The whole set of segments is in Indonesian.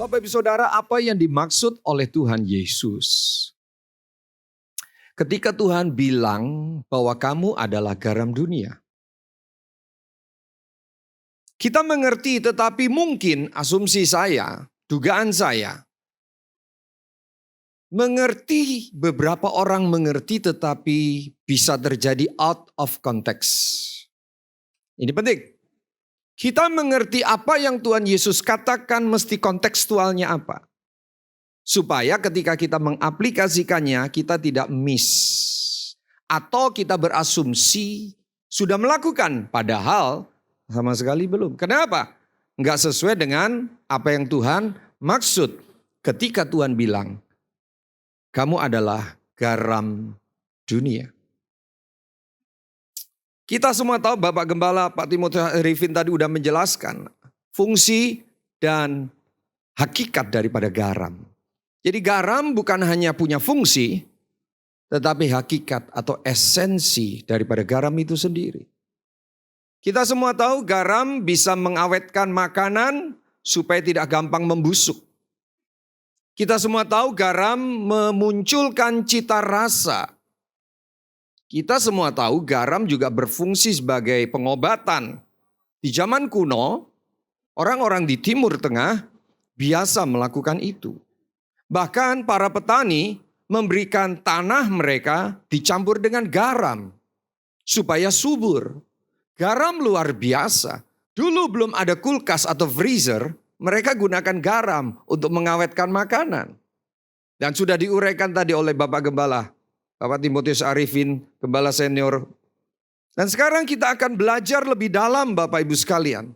Bapak Ibu Saudara, apa yang dimaksud oleh Tuhan Yesus? Ketika Tuhan bilang bahwa kamu adalah garam dunia. Kita mengerti, tetapi mungkin asumsi saya, dugaan saya, mengerti, beberapa orang mengerti tetapi bisa terjadi out of context. Ini penting. Kita mengerti apa yang Tuhan Yesus katakan mesti kontekstualnya apa. Supaya ketika kita mengaplikasikannya kita tidak miss. Atau kita berasumsi sudah melakukan padahal sama sekali belum. Kenapa? Enggak sesuai dengan apa yang Tuhan maksud ketika Tuhan bilang kamu adalah garam dunia. Kita semua tahu Bapak Gembala Pak Timotius Arifin tadi udah menjelaskan fungsi dan hakikat daripada garam. Jadi garam bukan hanya punya fungsi, tetapi hakikat atau esensi daripada garam itu sendiri. Kita semua tahu garam bisa mengawetkan makanan supaya tidak gampang membusuk. Kita semua tahu garam memunculkan cita rasa. Kita semua tahu garam juga berfungsi sebagai pengobatan. Di zaman kuno, orang-orang di Timur Tengah biasa melakukan itu. Bahkan para petani memberikan tanah mereka dicampur dengan garam supaya subur. Garam luar biasa. Dulu belum ada kulkas atau freezer, mereka gunakan garam untuk mengawetkan makanan. Dan sudah diuraikan tadi oleh Bapak Gembala, Bapak Timotius Arifin, Gembala Senior. Dan sekarang kita akan belajar lebih dalam Bapak Ibu sekalian.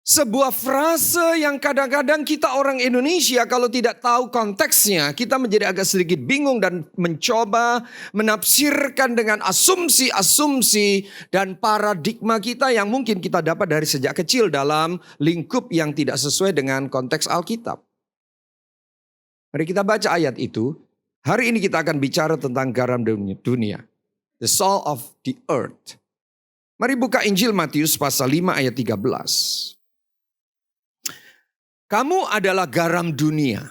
Sebuah frase yang kadang-kadang kita orang Indonesia kalau tidak tahu konteksnya, kita menjadi agak sedikit bingung dan mencoba menafsirkan dengan asumsi-asumsi dan paradigma kita yang mungkin kita dapat dari sejak kecil dalam lingkup yang tidak sesuai dengan konteks Alkitab. Mari kita baca ayat itu. Hari ini kita akan bicara tentang garam dunia. The salt of the earth. Mari buka Injil Matius pasal 5 ayat 13. Kamu adalah garam dunia.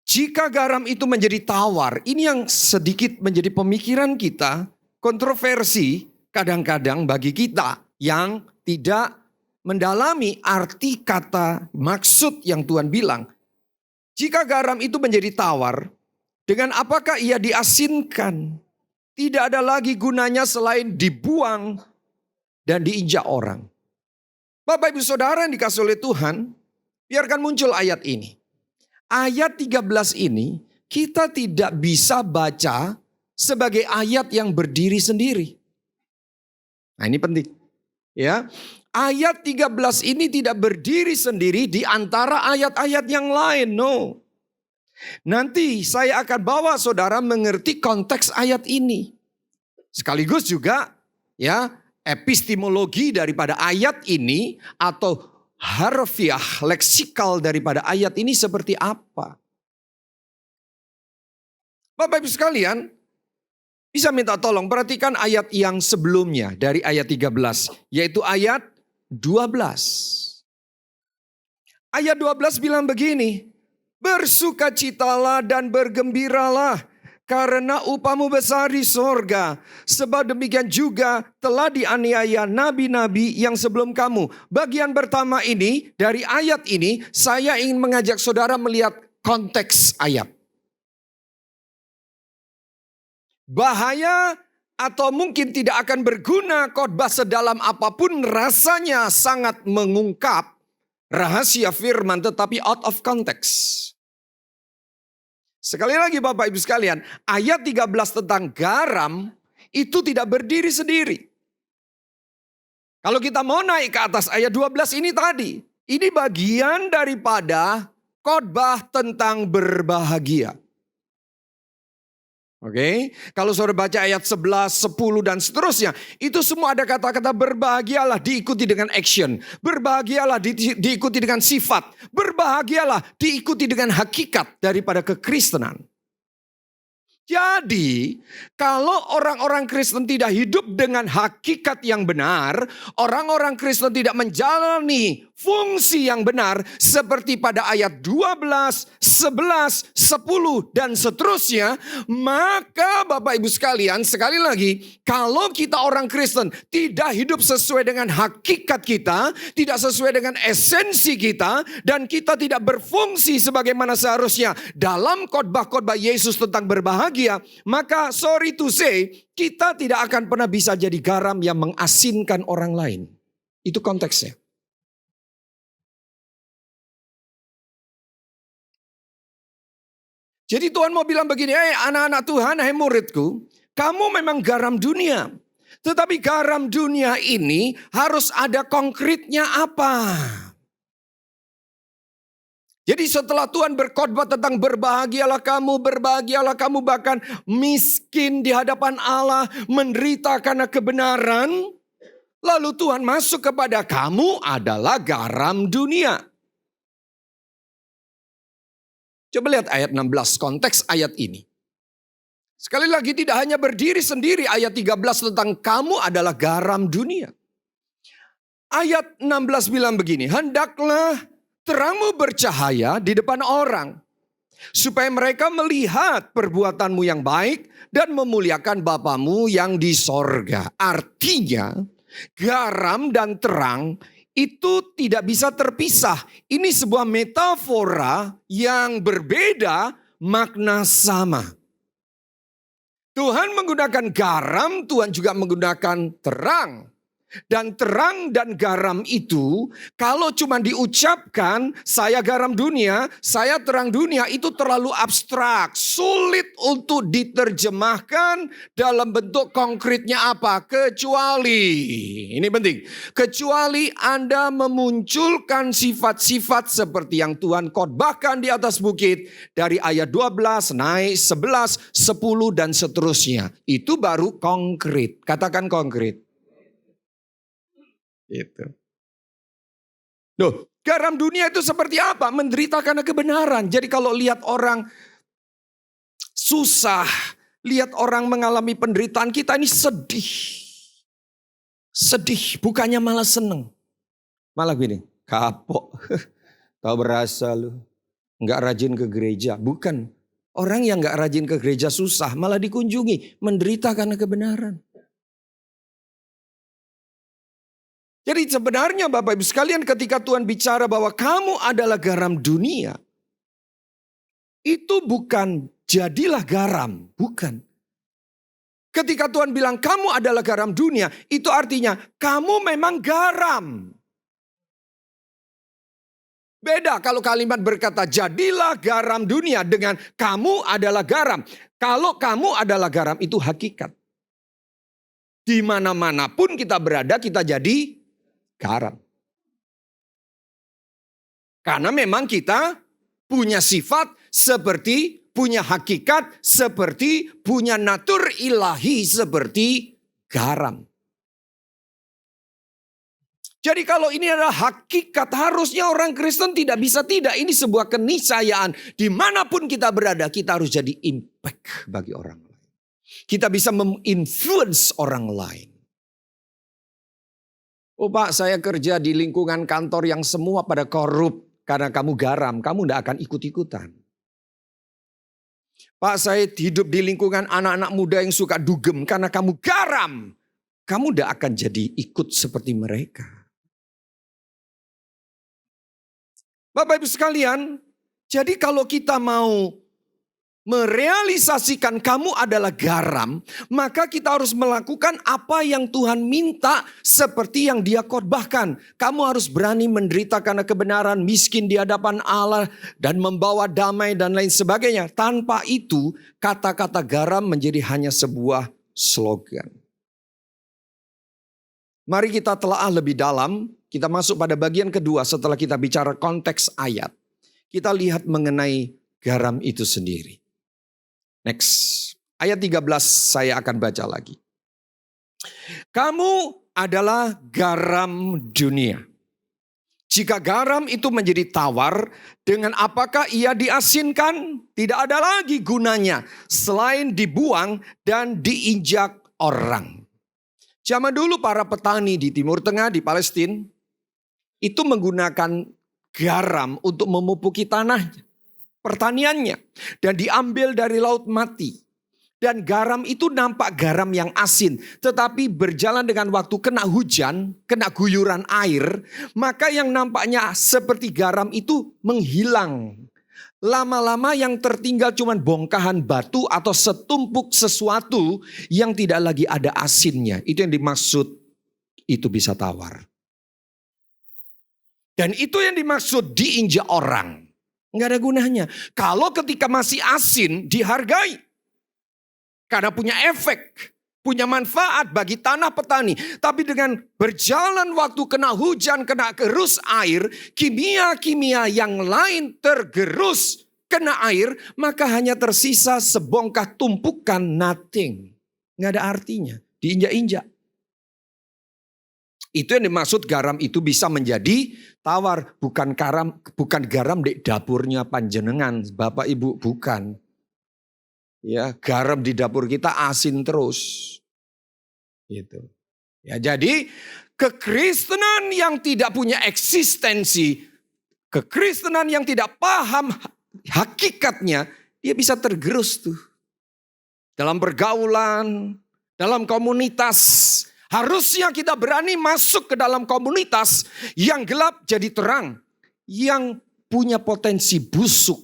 Jika garam itu menjadi tawar, ini yang sedikit menjadi pemikiran kita, kontroversi kadang-kadang bagi kita yang tidak mendalami arti kata maksud yang Tuhan bilang. Jika garam itu menjadi tawar, dengan apakah ia diasinkan? Tidak ada lagi gunanya selain dibuang dan diinjak orang. Bapak Ibu Saudara yang dikasih oleh Tuhan, biarkan muncul ayat ini. Ayat 13 ini kita tidak bisa baca sebagai ayat yang berdiri sendiri. Nah ini penting. Ya, ayat 13 ini tidak berdiri sendiri di antara ayat-ayat yang lain. No. Nanti saya akan bawa saudara mengerti konteks ayat ini. Sekaligus juga ya epistemologi daripada ayat ini atau harfiah leksikal daripada ayat ini seperti apa. Bapak Ibu sekalian, bisa minta tolong perhatikan ayat yang sebelumnya dari ayat 13. Yaitu ayat 12. Ayat 12 bilang begini. Bersukacitalah dan bergembiralah karena upahmu besar di sorga. Sebab demikian juga telah dianiaya nabi-nabi yang sebelum kamu. Bagian pertama ini dari ayat ini saya ingin mengajak saudara melihat konteks ayat. Bahaya atau mungkin tidak akan berguna khotbah sedalam apapun rasanya sangat mengungkap rahasia firman tetapi out of context. Sekali lagi Bapak Ibu sekalian, ayat 13 tentang garam itu tidak berdiri sendiri. Kalau kita mau naik ke atas ayat 12 ini tadi, ini bagian daripada khotbah tentang berbahagia. Oke, kalau saudara baca ayat 11, 10 dan seterusnya, itu semua ada kata-kata berbahagialah diikuti dengan action, berbahagialah diikuti dengan sifat, berbahagialah diikuti dengan hakikat daripada kekristenan. Jadi, kalau orang-orang Kristen tidak hidup dengan hakikat yang benar, orang-orang Kristen tidak menjalani fungsi yang benar, seperti pada ayat 12, 11, 10, dan seterusnya, maka Bapak Ibu sekalian, sekali lagi, kalau kita orang Kristen tidak hidup sesuai dengan hakikat kita, tidak sesuai dengan esensi kita, dan kita tidak berfungsi sebagaimana seharusnya dalam khotbah-khotbah Yesus tentang berbahagia, maka sorry to say, kita tidak akan pernah bisa jadi garam yang mengasinkan orang lain. Itu konteksnya. Jadi Tuhan mau bilang begini, anak-anak Tuhan, muridku, kamu memang garam dunia. Tetapi garam dunia ini harus ada konkretnya apa? Jadi setelah Tuhan berkhotbah tentang berbahagialah kamu bahkan miskin di hadapan Allah, menderita karena kebenaran. Lalu Tuhan masuk kepada kamu adalah garam dunia. Coba lihat ayat 16, konteks ayat ini. Sekali lagi tidak hanya berdiri sendiri ayat 13 tentang kamu adalah garam dunia. Ayat 16 bilang begini, hendaklah terangmu bercahaya di depan orang, supaya mereka melihat perbuatanmu yang baik dan memuliakan Bapamu yang di sorga. Artinya garam dan terang itu tidak bisa terpisah. Ini sebuah metafora yang berbeda, makna sama. Tuhan menggunakan garam, Tuhan juga menggunakan terang. Dan terang dan garam itu kalau cuma diucapkan saya garam dunia, saya terang dunia, itu terlalu abstrak. Sulit untuk diterjemahkan dalam bentuk konkretnya apa. Kecuali, ini penting, kecuali Anda memunculkan sifat-sifat seperti yang Tuhan khotbahkan di atas bukit. Dari ayat 12 naik 11, 10 dan seterusnya. Itu baru konkret. Katakan konkret. Gitu. Loh, garam dunia itu seperti apa? Menderita karena kebenaran. Jadi kalau lihat orang susah, lihat orang mengalami penderitaan, kita ini sedih. Sedih, bukannya malah seneng. Malah gini, kapok. Tahu berasa lu, nggak rajin ke gereja. Bukan, orang yang nggak rajin ke gereja susah, malah dikunjungi, menderita karena kebenaran. Jadi sebenarnya Bapak Ibu sekalian, ketika Tuhan bicara bahwa kamu adalah garam dunia, itu bukan jadilah garam, bukan. Ketika Tuhan bilang kamu adalah garam dunia, itu artinya kamu memang garam. Beda kalau kalimat berkata jadilah garam dunia dengan kamu adalah garam. Kalau kamu adalah garam itu hakikat. Di mana-mana pun kita berada, kita jadi garam. Karena memang kita punya sifat seperti, punya hakikat seperti, punya natur ilahi seperti garam. Jadi kalau ini adalah hakikat, harusnya orang Kristen tidak bisa tidak. Ini sebuah keniscayaan. Dimanapun kita berada, kita harus jadi impact bagi orang lain. Kita bisa menginfluence orang lain. Oh Pak, saya kerja di lingkungan kantor yang semua pada korup. Karena kamu garam, kamu tidak akan ikut-ikutan. Pak, saya hidup di lingkungan anak-anak muda yang suka dugem. Karena kamu garam, kamu tidak akan jadi ikut seperti mereka. Bapak Ibu sekalian, jadi kalau kita mau merealisasikan kamu adalah garam, maka kita harus melakukan apa yang Tuhan minta seperti yang Dia khotbahkan. Kamu harus berani menderita karena kebenaran, miskin di hadapan Allah, dan membawa damai dan lain sebagainya. Tanpa itu, kata-kata garam menjadi hanya sebuah slogan. Mari kita telaah lebih dalam, kita masuk pada bagian kedua setelah kita bicara konteks ayat. Kita lihat mengenai garam itu sendiri. Next, ayat 13 saya akan baca lagi. Kamu adalah garam dunia. jika garam itu menjadi tawar, dengan apakah ia diasinkan? Tidak ada lagi gunanya selain dibuang dan diinjak orang. Zaman dulu para petani di Timur Tengah, di Palestina, itu menggunakan garam untuk memupuki tanahnya, pertaniannya. Dan diambil dari laut mati. Dan garam itu nampak garam yang asin. Tetapi berjalan dengan waktu kena hujan, kena guyuran air. Maka yang nampaknya seperti garam itu menghilang. Lama-lama yang tertinggal cuma bongkahan batu atau setumpuk sesuatu yang tidak lagi ada asinnya. Itu yang dimaksud itu bisa tawar. Dan itu yang dimaksud diinjak orang. Nggak ada gunanya. Kalau ketika masih asin dihargai. Karena punya efek, punya manfaat bagi tanah petani. Tapi dengan berjalan waktu kena hujan, kena gerus air, kimia-kimia yang lain tergerus kena air, maka hanya tersisa sebongkah tumpukan nothing. Nggak ada artinya, diinjak-injak. Itu yang dimaksud garam itu bisa menjadi tawar. Bukan garam di dapurnya panjenengan, Bapak Ibu, bukan. Ya, garam di dapur kita asin terus. Gitu. Ya, jadi kekristenan yang tidak punya eksistensi, kekristenan yang tidak paham hakikatnya, dia bisa tergerus tuh. Dalam pergaulan, dalam komunitas. Harusnya kita berani masuk ke dalam komunitas yang gelap jadi terang. Yang punya potensi busuk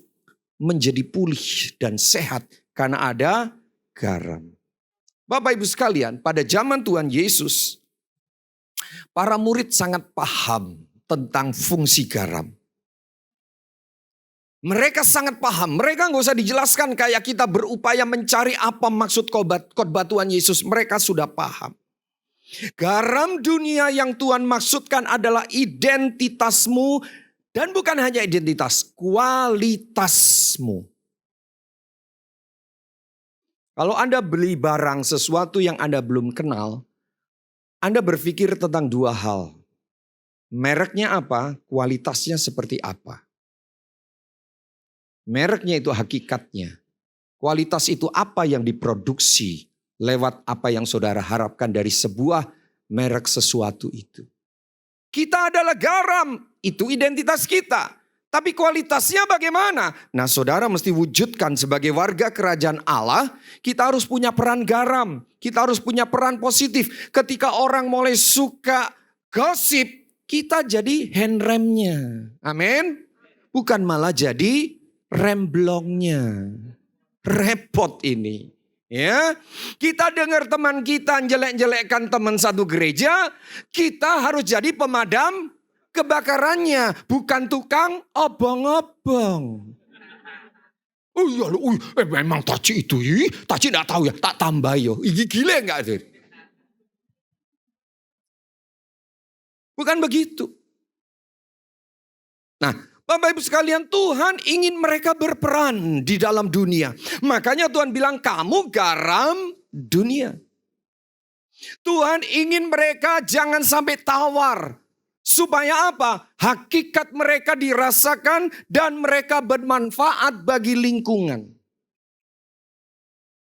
menjadi pulih dan sehat. Karena ada garam. Bapak Ibu sekalian, pada zaman Tuhan Yesus, para murid sangat paham tentang fungsi garam. Mereka sangat paham, mereka gak usah dijelaskan kayak kita berupaya mencari apa maksud khotbah Tuhan Yesus. Mereka sudah paham. Garam dunia yang Tuhan maksudkan adalah identitasmu. Dan bukan hanya identitas, kualitasmu. Kalau Anda beli barang sesuatu yang Anda belum kenal, Anda berpikir tentang dua hal. Mereknya apa, kualitasnya seperti apa. Mereknya itu hakikatnya. Kualitas itu apa yang diproduksi lewat apa yang saudara harapkan dari sebuah merek sesuatu itu. Kita adalah garam, itu identitas kita. Tapi kualitasnya bagaimana? Nah, saudara mesti wujudkan sebagai warga kerajaan Allah, kita harus punya peran garam. Kita harus punya peran positif. Ketika orang mulai suka gosip, kita jadi handremnya. Amin. Bukan malah jadi remblongnya. Repot ini. Ya, kita dengar teman kita jelek-jelekkan teman satu gereja, kita harus jadi pemadam kebakarannya, bukan tukang obong-obong. Oh iya, memang taci itu, taci enggak tahu ya, tak tambah yo. Gila enggak itu? Bukan begitu. Nah, Bapak Ibu sekalian, Tuhan ingin mereka berperan di dalam dunia. Makanya Tuhan bilang, kamu garam dunia. Tuhan ingin mereka jangan sampai tawar. Supaya apa? Hakikat mereka dirasakan dan mereka bermanfaat bagi lingkungan.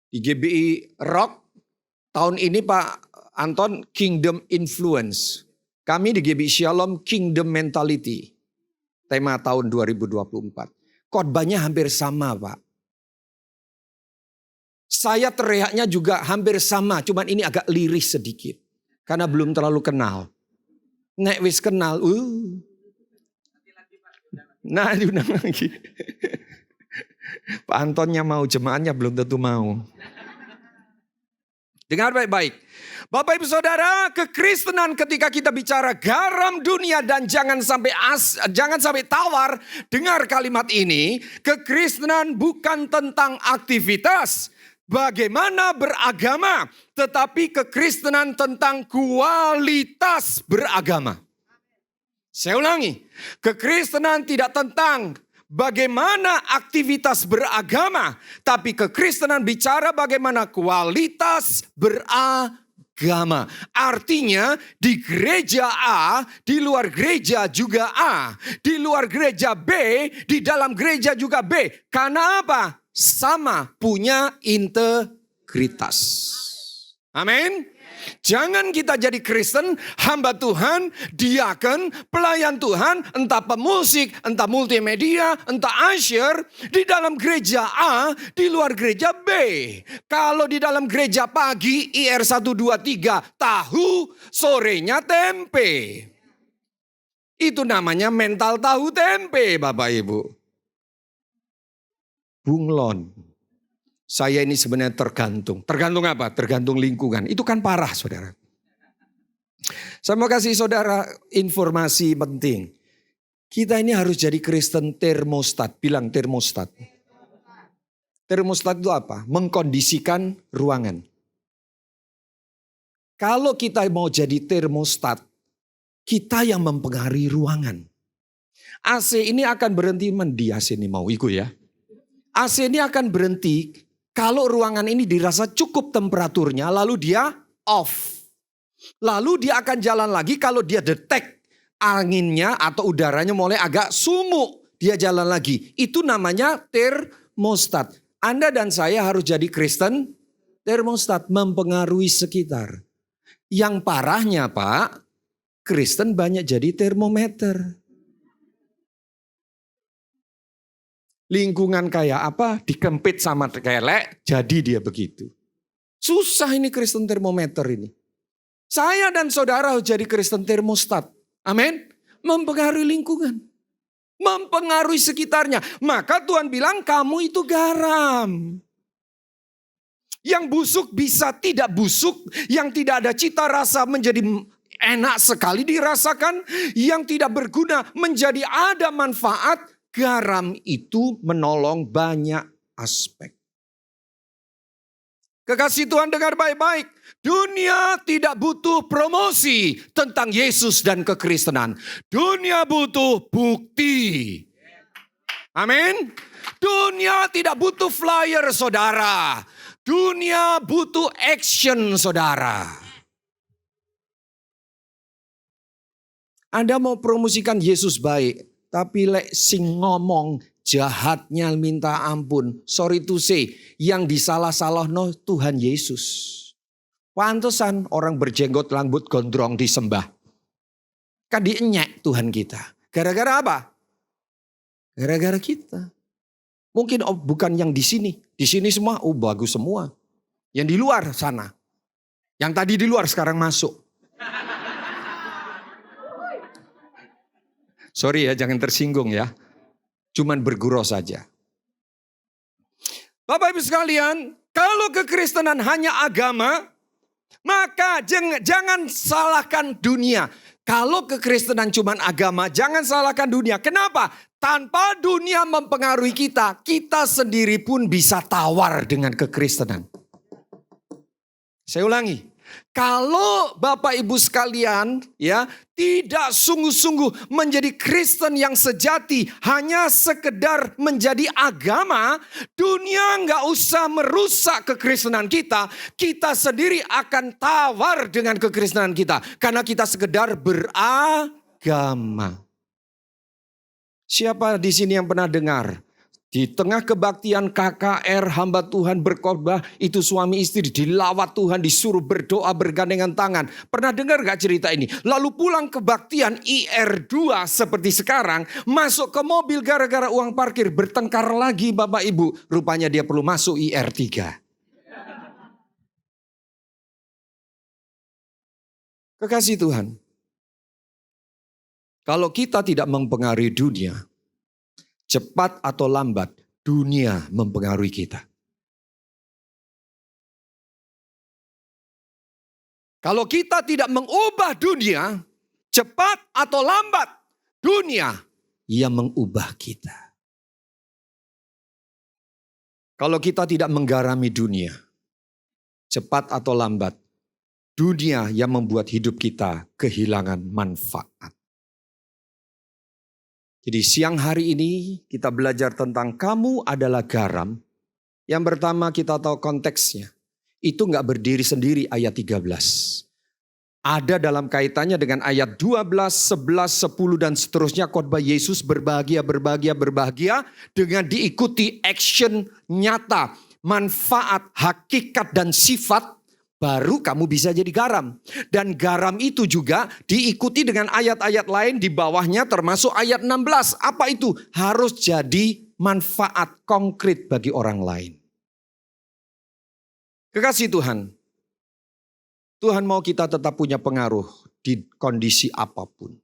Di GBI Rock tahun ini Pak Anton Kingdom Influence. Kami di GBI Shalom Kingdom Mentality. Tema tahun 2024. Khotbahnya hampir sama Pak. Saya teriaknya juga hampir sama. Cuman ini agak lirih sedikit. Karena belum terlalu kenal. Nek wis kenal, nah diundang lagi. Pak Antonnya mau, jemaatnya belum tentu mau. Dengar baik-baik. Bapak Ibu Saudara, kekristenan ketika kita bicara garam dunia dan jangan sampai tawar, dengar kalimat ini, kekristenan bukan tentang aktivitas. Bagaimana beragama, tetapi kekristenan tentang kualitas beragama. Saya ulangi, kekristenan tidak tentang bagaimana aktivitas beragama, tapi kekristenan bicara bagaimana kualitas beragama. agama. Artinya di gereja A, di luar gereja juga A. Di luar gereja B, di dalam gereja juga B. Karena apa? Sama punya integritas. Amin. Jangan kita jadi Kristen, hamba Tuhan, diaken, pelayan Tuhan, entah pemusik, entah multimedia, entah usher, di dalam gereja A, di luar gereja B. Kalau di dalam gereja pagi, IR 123, tahu, sorenya tempe. Itu namanya mental tahu tempe, Bapak Ibu. Bunglon. Saya ini sebenarnya tergantung. Tergantung apa? Tergantung lingkungan. Itu kan parah, saudara. Saya mau kasih saudara informasi penting. Kita ini harus jadi Kristen termostat. Bilang termostat. Termostat itu apa? Mengkondisikan ruangan. Kalau kita mau jadi termostat, kita yang mempengaruhi ruangan. AC ini akan berhenti AC ini mau ikut ya. AC ini akan berhenti kalau ruangan ini dirasa cukup temperaturnya, lalu dia off. Lalu dia akan jalan lagi kalau dia detect anginnya atau udaranya mulai agak sumuk. Dia jalan lagi. Itu namanya termostat. Anda dan saya harus jadi Kristen termostat, mempengaruhi sekitar. Yang parahnya Pak, Kristen banyak jadi termometer. Lingkungan kayak apa, dikempit sama kelek, jadi dia begitu. Susah ini Kristen termometer ini. Saya dan saudara harus jadi Kristen termostat. Amin. Mempengaruhi lingkungan. Mempengaruhi sekitarnya. Maka Tuhan bilang kamu itu garam. Yang busuk bisa tidak busuk. Yang tidak ada cita rasa menjadi enak sekali dirasakan. Yang tidak berguna menjadi ada manfaat. Garam itu menolong banyak aspek. Kekasih Tuhan dengar baik-baik. Dunia tidak butuh promosi tentang Yesus dan kekristenan. Dunia butuh bukti. Amin. Dunia tidak butuh flyer saudara. Dunia butuh action saudara. Anda mau promosikan Yesus baik. Tapi lek sing ngomong jahatnya minta ampun. Sorry to say. Yang disalah-salah no Tuhan Yesus. Pantesan orang berjenggot rambut gondrong disembah. Kan dienyek Tuhan kita. Gara-gara apa? Gara-gara kita. Mungkin bukan yang di sini. Di sini semua bagus semua. Yang di luar sana. Yang tadi di luar sekarang masuk. Sorry ya, jangan tersinggung ya. Cuman bergurau saja. Bapak Ibu sekalian, kalau kekristenan hanya agama, maka jangan salahkan dunia. Kalau kekristenan cuman agama, jangan salahkan dunia. Kenapa? Tanpa dunia mempengaruhi kita, kita sendiri pun bisa tawar dengan kekristenan. Saya ulangi. Kalau Bapak Ibu sekalian ya tidak sungguh-sungguh menjadi Kristen yang sejati, hanya sekedar menjadi agama, dunia nggak usah merusak kekristenan kita. Kita sendiri akan tawar dengan kekristenan kita karena kita sekedar beragama. Siapa di sini yang pernah dengar? Di tengah kebaktian KKR hamba Tuhan berkhotbah, itu suami istri dilawat Tuhan, disuruh berdoa bergandengan tangan. Pernah dengar gak cerita ini? Lalu pulang kebaktian IR2 seperti sekarang, masuk ke mobil gara-gara uang parkir, bertengkar lagi Bapak Ibu. Rupanya dia perlu masuk IR3. Kekasih Tuhan, kalau kita tidak mempengaruhi dunia, cepat atau lambat, dunia mempengaruhi kita. Kalau kita tidak mengubah dunia, cepat atau lambat, dunia yang mengubah kita. Kalau kita tidak menggarami dunia, cepat atau lambat, dunia yang membuat hidup kita kehilangan manfaat. Jadi siang hari ini kita belajar tentang kamu adalah garam. Yang pertama kita tahu konteksnya. itu nggak berdiri sendiri ayat 13. Ada dalam kaitannya dengan ayat 12, 11, 10 dan seterusnya. Khotbah Yesus berbahagia dengan diikuti action nyata, manfaat, hakikat dan sifat, baru kamu bisa jadi garam. Dan garam itu juga diikuti dengan ayat-ayat lain di bawahnya termasuk ayat 16. Apa itu? Harus jadi manfaat konkret bagi orang lain. Kekasih Tuhan, Tuhan mau kita tetap punya pengaruh di kondisi apapun.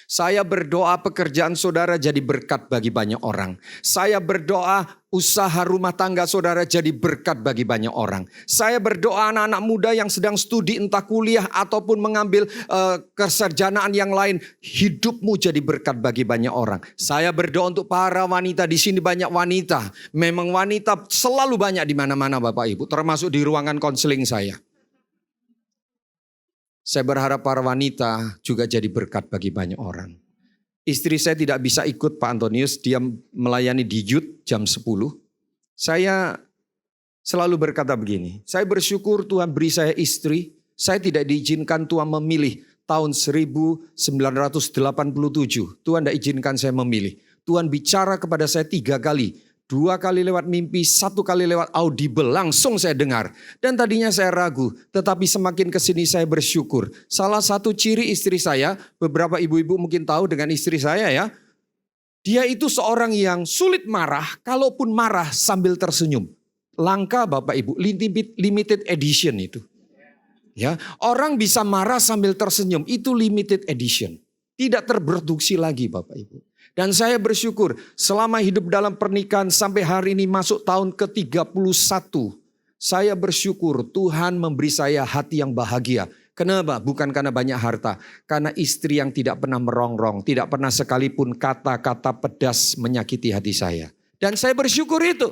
Saya berdoa pekerjaan saudara jadi berkat bagi banyak orang. Saya berdoa usaha rumah tangga saudara jadi berkat bagi banyak orang. Saya berdoa anak-anak muda yang sedang studi entah kuliah ataupun mengambil kesarjanaan yang lain. Hidupmu jadi berkat bagi banyak orang. Saya berdoa untuk para wanita. Di sini banyak wanita. Memang wanita selalu banyak di mana-mana Bapak Ibu. Termasuk di ruangan konseling saya. Saya berharap para wanita juga jadi berkat bagi banyak orang. Istri saya tidak bisa ikut Pak Antonius, dia melayani di Youth jam 10. Saya selalu berkata begini, saya bersyukur Tuhan beri saya istri, saya tidak diizinkan Tuhan memilih tahun 1987. Tuhan tidak izinkan saya memilih. Tuhan bicara kepada saya 3 kali. 2 kali lewat mimpi, 1 kali lewat audible, langsung saya dengar. Dan tadinya saya ragu, tetapi semakin kesini saya bersyukur. Salah satu ciri istri saya, beberapa ibu-ibu mungkin tahu dengan istri saya ya. Dia itu seorang yang sulit marah, kalaupun marah sambil tersenyum. Langka Bapak Ibu, limited edition itu. Ya, orang bisa marah sambil tersenyum, itu limited edition. Tidak terproduksi lagi Bapak Ibu. Dan saya bersyukur selama hidup dalam pernikahan sampai hari ini masuk tahun ke-31. Saya bersyukur Tuhan memberi saya hati yang bahagia. Kenapa? Bukan karena banyak harta. Karena istri yang tidak pernah merongrong. Tidak pernah sekalipun kata-kata pedas menyakiti hati saya. Dan saya bersyukur itu.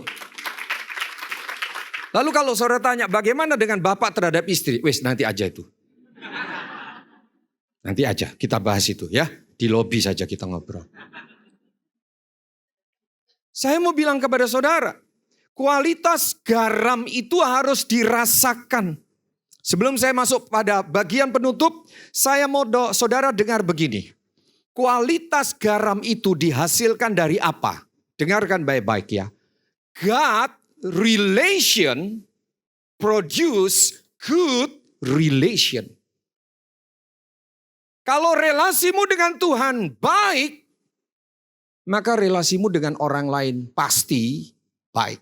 Lalu kalau saudara tanya bagaimana dengan bapak terhadap istri? Wes nanti aja itu. Nanti aja kita bahas itu ya. Di lobi saja kita ngobrol. Saya mau bilang kepada saudara, kualitas garam itu harus dirasakan. Sebelum saya masuk pada bagian penutup, saya mau saudara dengar begini. Kualitas garam itu dihasilkan dari apa? Dengarkan baik-baik ya. God relation produce good relation. Kalau relasimu dengan Tuhan baik, maka relasimu dengan orang lain pasti baik.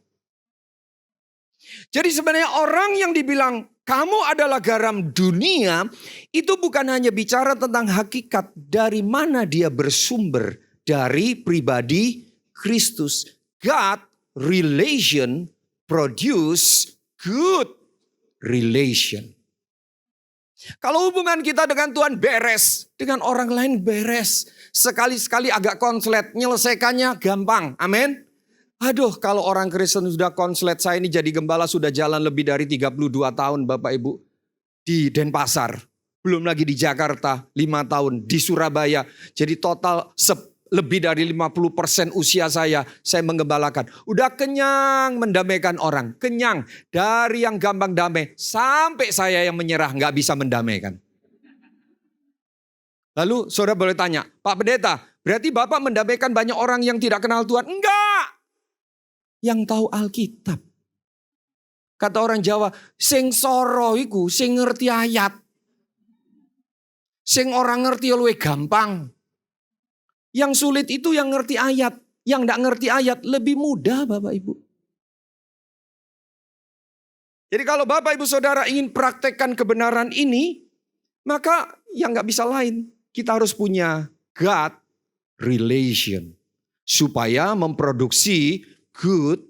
Jadi sebenarnya orang yang dibilang kamu adalah garam dunia, itu bukan hanya bicara tentang hakikat dari mana dia bersumber, dari pribadi Kristus. God relation produce good relation. Kalau hubungan kita dengan Tuhan beres, dengan orang lain beres. Sekali-sekali agak konslet, nyelesaikannya gampang. Amin. Aduh, kalau orang Kristen sudah konslet, saya ini jadi gembala sudah jalan lebih dari 32 tahun Bapak Ibu. Di Denpasar, belum lagi di Jakarta 5 tahun, di Surabaya. Jadi total lebih dari 50% usia saya menggembalakan. Udah kenyang mendamaikan orang. Kenyang dari yang gampang damai sampai saya yang menyerah gak bisa mendamaikan. Lalu saudara boleh tanya, Pak Pendeta, berarti Bapak mendamaikan banyak orang yang tidak kenal Tuhan? Enggak. Yang tahu Alkitab. Kata orang Jawa, sing soro iku sing ngerti ayat. Sing orang ngerti luwih gampang. Yang sulit itu yang ngerti ayat. Yang enggak ngerti ayat lebih mudah Bapak Ibu. Jadi kalau Bapak Ibu Saudara ingin praktekkan kebenaran ini, maka yang enggak bisa lain. Kita harus punya God relation. Supaya memproduksi good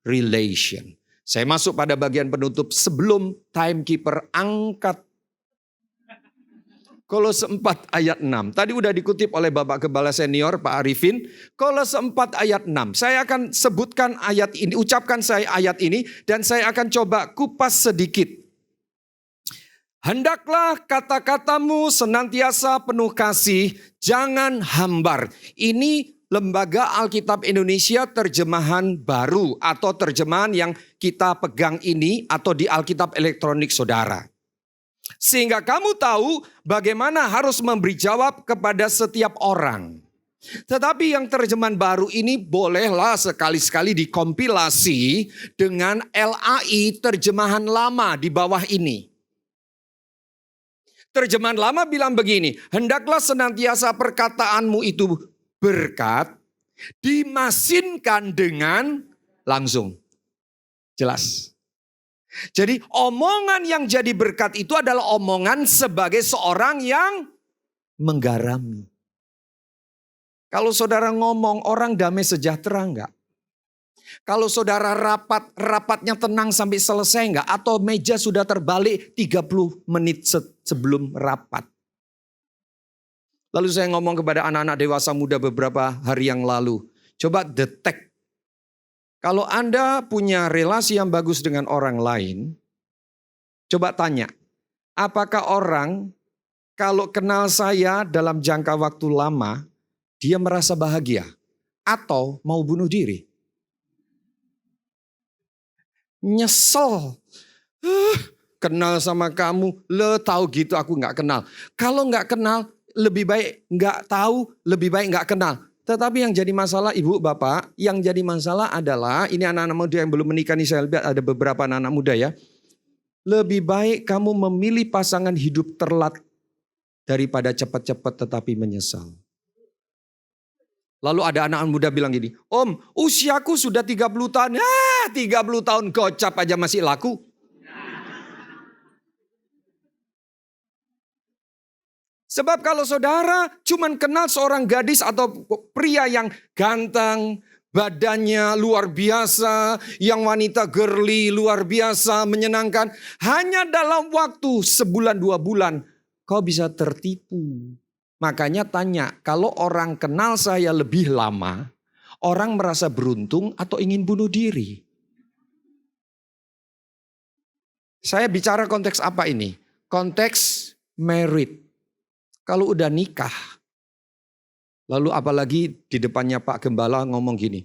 relation. Saya masuk pada bagian penutup sebelum timekeeper angkat Kolose 4 ayat 6. Tadi udah dikutip oleh Bapak Gembala Senior Pak Arifin. Kolose 4 ayat 6. Saya akan sebutkan ayat ini, ucapkan saya ayat ini. Dan saya akan coba kupas sedikit. Hendaklah kata-katamu senantiasa penuh kasih, jangan hambar. Ini Lembaga Alkitab Indonesia terjemahan baru atau terjemahan yang kita pegang ini atau di Alkitab elektronik saudara. Sehingga kamu tahu bagaimana harus memberi jawab kepada setiap orang. Tetapi yang terjemahan baru ini bolehlah sekali-sekali dikompilasi dengan LAI terjemahan lama di bawah ini. Terjemahan lama bilang begini, hendaklah senantiasa perkataanmu itu berkat, dimasinkan dengan langsung. Jelas. Jadi omongan yang jadi berkat itu adalah omongan sebagai seorang yang menggarami. Kalau saudara ngomong orang damai sejahtera enggak? Kalau saudara rapatnya tenang sampai selesai enggak? Atau meja sudah terbalik 30 menit sebelum rapat? Lalu saya ngomong kepada anak-anak dewasa muda beberapa hari yang lalu. Coba detek. Kalau Anda punya relasi yang bagus dengan orang lain, coba tanya. Apakah orang kalau kenal saya dalam jangka waktu lama, dia merasa bahagia atau mau bunuh diri? Nyesel. Kenal sama kamu, lo tahu gitu aku gak kenal. Kalau gak kenal, lebih baik nggak tahu, lebih baik nggak kenal. Tetapi yang jadi masalah ibu bapak, yang jadi masalah adalah, ini anak-anak muda yang belum menikah nih, saya lihat ada beberapa anak-anak muda ya. Lebih baik kamu memilih pasangan hidup terlat daripada cepat-cepat tetapi menyesal. Lalu ada anak muda bilang gini, Om usiaku sudah 30 tahun, 30 tahun gocap aja masih laku. Sebab kalau saudara cuman kenal seorang gadis atau pria yang ganteng, badannya luar biasa, yang wanita girly luar biasa, menyenangkan. Hanya dalam waktu sebulan 2 bulan kau bisa tertipu. Makanya tanya, kalau orang kenal saya lebih lama, orang merasa beruntung atau ingin bunuh diri? Saya bicara konteks apa ini? Konteks married. Kalau udah nikah, lalu apalagi di depannya Pak Gembala ngomong gini,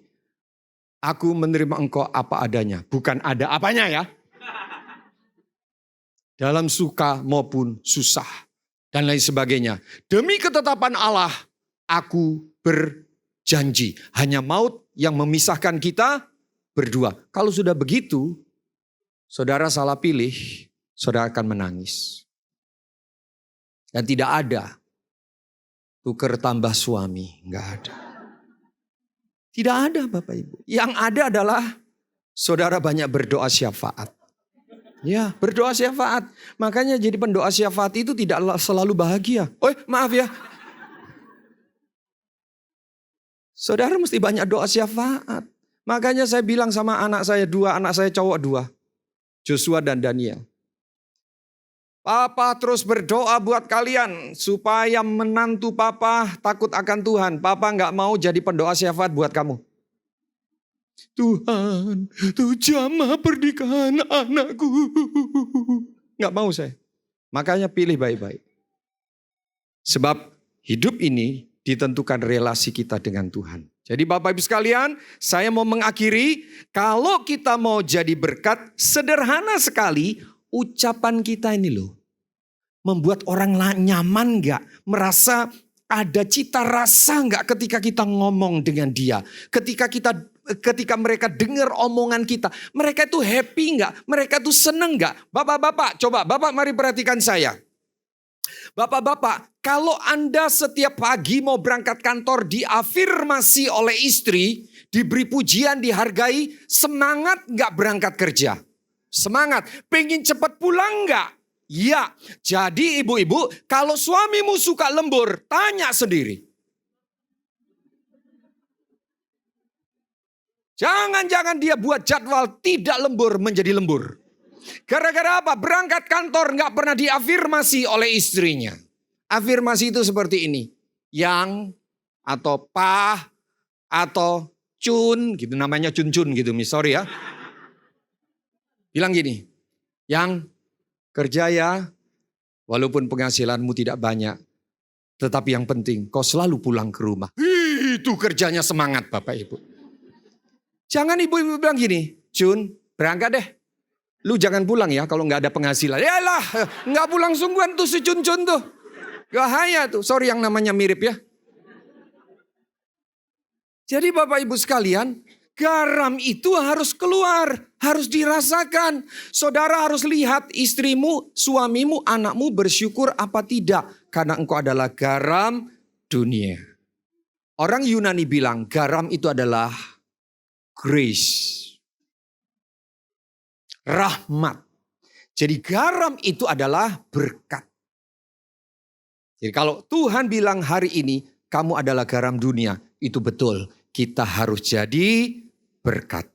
aku menerima engkau apa adanya, bukan ada apanya ya. Dalam suka maupun susah dan lain sebagainya. Demi ketetapan Allah, aku berjanji, hanya maut yang memisahkan kita berdua. Kalau sudah begitu, saudara salah pilih, saudara akan menangis. Dan tidak ada tuker tambah suami, enggak ada. Tidak ada Bapak Ibu. Yang ada adalah saudara banyak berdoa syafaat. Ya, berdoa syafaat. Makanya jadi pendoa syafaat itu tidak selalu bahagia. Oh, maaf ya. Saudara mesti banyak doa syafaat. Makanya saya bilang sama anak saya 2, anak saya cowok 2. Joshua dan Daniel. Papa terus berdoa buat kalian supaya menantu papa takut akan Tuhan. Papa gak mau jadi pendoa syafaat buat kamu. Tuhan, Tuh jamah pernikahan anakku. Gak mau saya. Makanya pilih baik-baik. Sebab hidup ini ditentukan relasi kita dengan Tuhan. Jadi Bapak Ibu sekalian, saya mau mengakhiri. Kalau kita mau jadi berkat, sederhana sekali ucapan kita ini loh. Membuat orang nyaman gak? Merasa ada cita rasa gak ketika kita ngomong dengan dia? Ketika mereka dengar omongan kita, mereka itu happy gak? Mereka itu seneng gak? Bapak-bapak, coba Bapak mari perhatikan saya. Bapak-bapak, kalau Anda setiap pagi mau berangkat kantor diafirmasi oleh istri, diberi pujian, dihargai, semangat gak berangkat kerja? Semangat, pengen cepat pulang gak? Ya, jadi ibu-ibu, kalau suamimu suka lembur, tanya sendiri. Jangan-jangan dia buat jadwal tidak lembur menjadi lembur. Gara-gara apa? Berangkat kantor gak pernah diafirmasi oleh istrinya. Afirmasi itu seperti ini. Yang, atau pah, atau cun, gitu namanya cun-cun gitu, sorry ya. Bilang gini, yang kerja ya, walaupun penghasilanmu tidak banyak. Tetapi yang penting, kau selalu pulang ke rumah. Itu Itu kerjanya semangat Bapak Ibu. Jangan ibu-ibu bilang gini, Jun berangkat deh. Lu jangan pulang ya kalau nggak ada penghasilan. Yalah, nggak pulang sungguhan tuh si Jun tuh. Bahaya tuh, sorry yang namanya mirip ya. Jadi Bapak Ibu sekalian, garam itu harus keluar, harus dirasakan. Saudara harus lihat istrimu, suamimu, anakmu bersyukur apa tidak. Karena engkau adalah garam dunia. Orang Yunani bilang garam itu adalah grace. Rahmat. Jadi garam itu adalah berkat. Jadi kalau Tuhan bilang hari ini kamu adalah garam dunia, itu betul. Kita harus jadi berkat.